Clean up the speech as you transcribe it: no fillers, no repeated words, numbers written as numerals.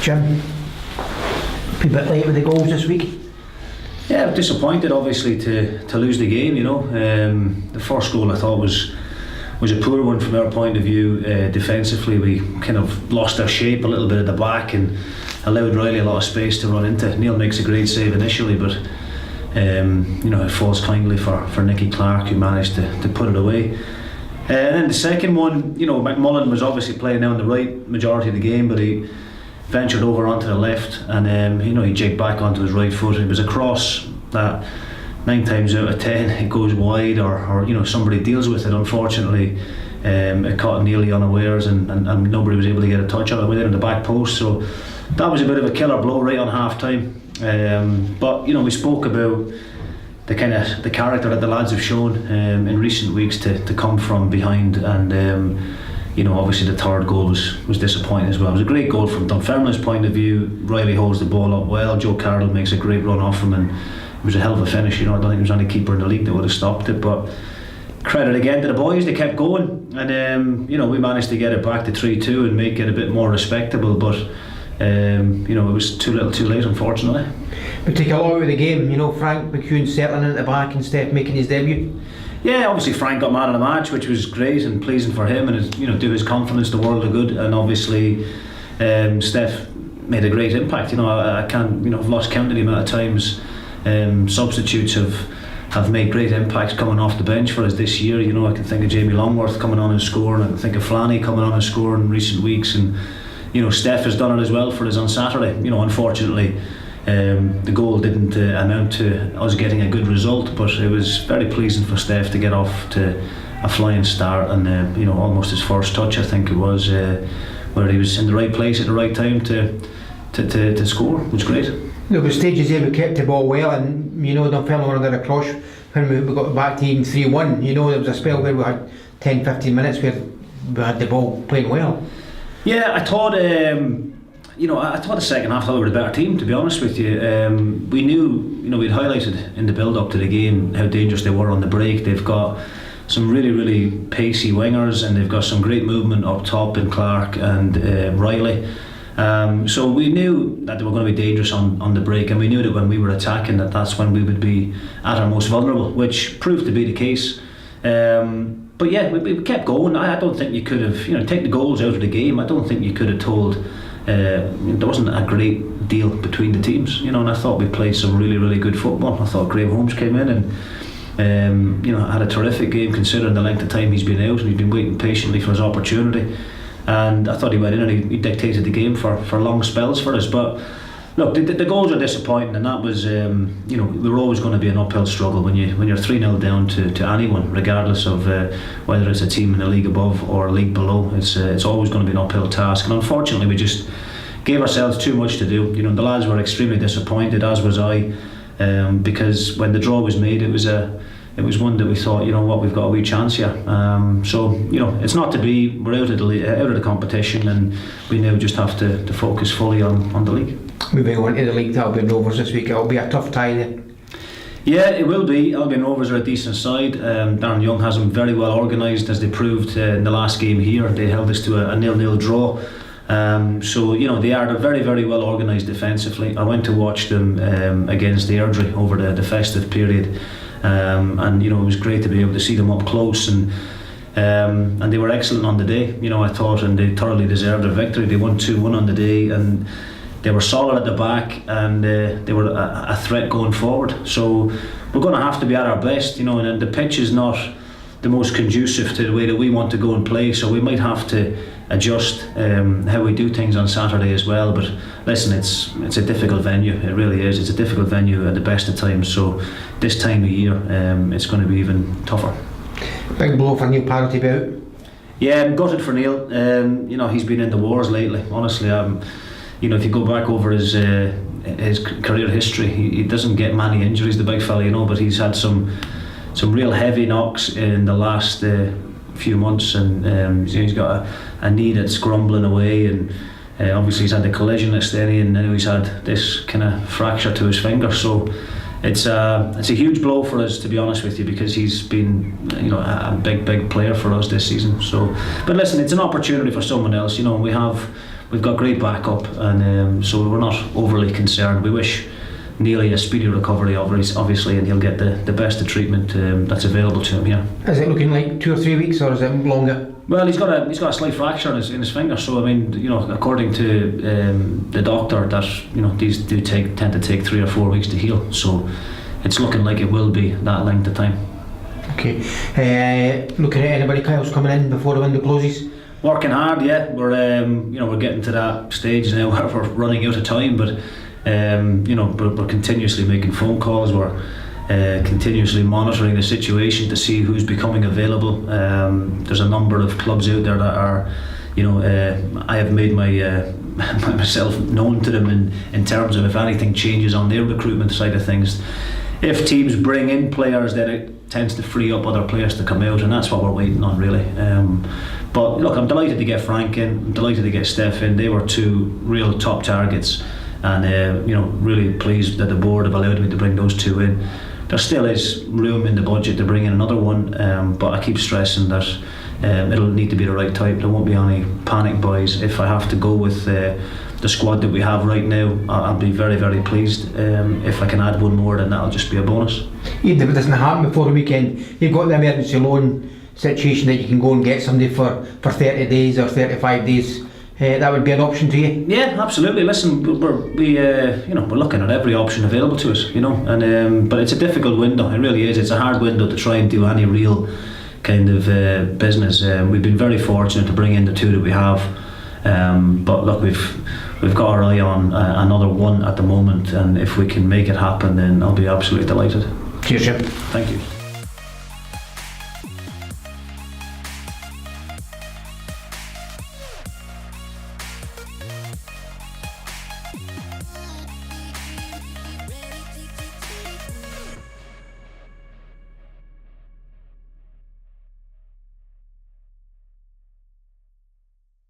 Jim, a bit late with the goals this week. Yeah, disappointed obviously to lose the game. The first goal I thought was a poor one from our point of view. Defensively, we kind of lost our shape a little bit at the back and allowed Riley a lot of space to run into. Neil makes a great save initially, but it falls kindly for Nicky Clark, who managed to put it away. And then the second one, McMullen was obviously playing down the right majority of the game, but he ventured over onto the left, and he jigged back onto his right foot. It was a cross that 9 times out of 10 it goes wide, or somebody deals with it. Unfortunately, it caught Nearly unawares, and nobody was able to get a touch on it within the back post. So that was a bit of a killer blow right on half time. But we spoke about the character that the lads have shown in recent weeks to come from behind, and obviously the third goal was disappointing as well. It was a great goal from Dunfermline's point of view. Riley holds the ball up well. Joe Carroll makes a great run off him, and it was a hell of a finish. I don't think there was any keeper in the league that would have stopped it. But credit again to the boys, they kept going, and we managed to get it back to 3-2 and make it a bit more respectable. But it was too little, too late, unfortunately. We take a lot out of the game. Frank McCune settling in at the back and Steph making his debut. Yeah, obviously Frank got man of the match, which was great and pleasing for him, and do his confidence the world of good. And obviously Steph made a great impact. I can't, I've lost count of the amount of times substitutes have made great impacts coming off the bench for us this year. I can think of Jamie Longworth coming on and scoring. I can think of Flanny coming on and scoring in recent weeks, and Steph has done it as well for us on Saturday. Unfortunately, the goal didn't amount to us getting a good result, but it was very pleasing for Steph to get off to a flying start, and almost his first touch, I think it was, where he was in the right place at the right time to score. It was great. There were stages there we kept the ball well, and Dunfermline were under a crush when we got back to even 3-1. There was a spell where we had 10-15 minutes where we had the ball playing well. Yeah, I thought I thought the second half we were the better team, to be honest with you. We knew, we'd highlighted in the build up to the game how dangerous they were on the break. They've got some really, really pacey wingers, and they've got some great movement up top in Clark and Riley. So we knew that they were going to be dangerous on the break, and we knew that when we were attacking that's when we would be at our most vulnerable, which proved to be the case. But yeah, we kept going. I don't think you could have, take the goals out of the game, I don't think you could have told there wasn't a great deal between the teams, and I thought we played some really, really good football. I thought Graham Holmes came in and had a terrific game considering the length of time he's been out, and he's been waiting patiently for his opportunity. And I thought he went in and he dictated the game for long spells for us. But look, the goals are disappointing, and that was we were always going to be an uphill struggle when you're 3-0 down to anyone, regardless of whether it's a team in the league above or a league below. It's always going to be an uphill task, and unfortunately we just gave ourselves too much to do. The lads were extremely disappointed, as was I, because when the draw was made, it was one that we thought, we've got a wee chance here. So it's not to be. We're out of the competition, and we now just have to focus fully on the league. Moving on to the league, Albion Rovers this week. It'll be a tough tie then. Yeah, it will be. Albion Rovers are a decent side. Darren Young has them very well organised, as they proved in the last game here. They held us to a 0-0 draw. So they are very, very well organised defensively. I went to watch them against the Airdrie over the festive period. And it was great to be able to see them up close, and they were excellent on the day, I thought, and they thoroughly deserved their victory. They won 2-1 on the day, and they were solid at the back, and they were a threat going forward. So we're going to have to be at our best, and the pitch is not the most conducive to the way that we want to go and play, so we might have to adjust how we do things on Saturday as well. But listen, it's a difficult venue, it really is. It's a difficult venue at the best of times, so this time of year it's going to be even tougher. Big blow for Neil Parity out. Yeah, I'm gutted for Neil. He's been in the wars lately, honestly. If you go back over his career history, he doesn't get many injuries, the big fella, but he's had some real heavy knocks in the last few months, and he's got a knee that's grumbling away, and obviously he's had the collision at Steny, and now he's had this kind of fracture to his finger. So it's a huge blow for us, to be honest with you, because he's been a big player for us this season. So, but listen, it's an opportunity for someone else. We we've got great backup, and so we're not overly concerned. We wish Neely a speedy recovery, obviously, and he'll get the best of treatment that's available to him here. Is it looking like 2 or 3 weeks, or is it longer? Well, he's got a slight fracture in his finger, so I mean, according to the doctor, that these do tend to take 3 or 4 weeks to heal. So it's looking like it will be that length of time. Okay. Looking at anybody else coming in before the window closes? Working hard, yeah. We're getting to that stage now where we're running out of time, but we're continuously making phone calls. We're continuously monitoring the situation to see who's becoming available. There's a number of clubs out there that are, I have made myself known to them in terms of if anything changes on their recruitment side of things. If teams bring in players, then it tends to free up other players to come out, and that's what we're waiting on, really. But look, I'm delighted to get Frank in. I'm delighted to get Steph in. They were 2 real top targets, and really pleased that the board have allowed me to bring those 2 in. There still is room in the budget to bring in another one, but I keep stressing that it'll need to be the right type. There won't be any panic buys. If I have to go with the squad that we have right now, I'll be very, very pleased. If I can add one more, then that'll just be a bonus. Even if it doesn't happen before the weekend, you've got the emergency loan situation that you can go and get somebody for 30 days or 35 days. That would be an option to you? Yeah, absolutely. Listen, we're looking at every option available to us, and but it's a difficult window. It really is. It's a hard window to try and do any real kind of business. We've been very fortunate to bring in the 2 that we have, but look, we've got our eye on another one at the moment, and if we can make it happen, then I'll be absolutely delighted. Cheers, Jim. Thank you.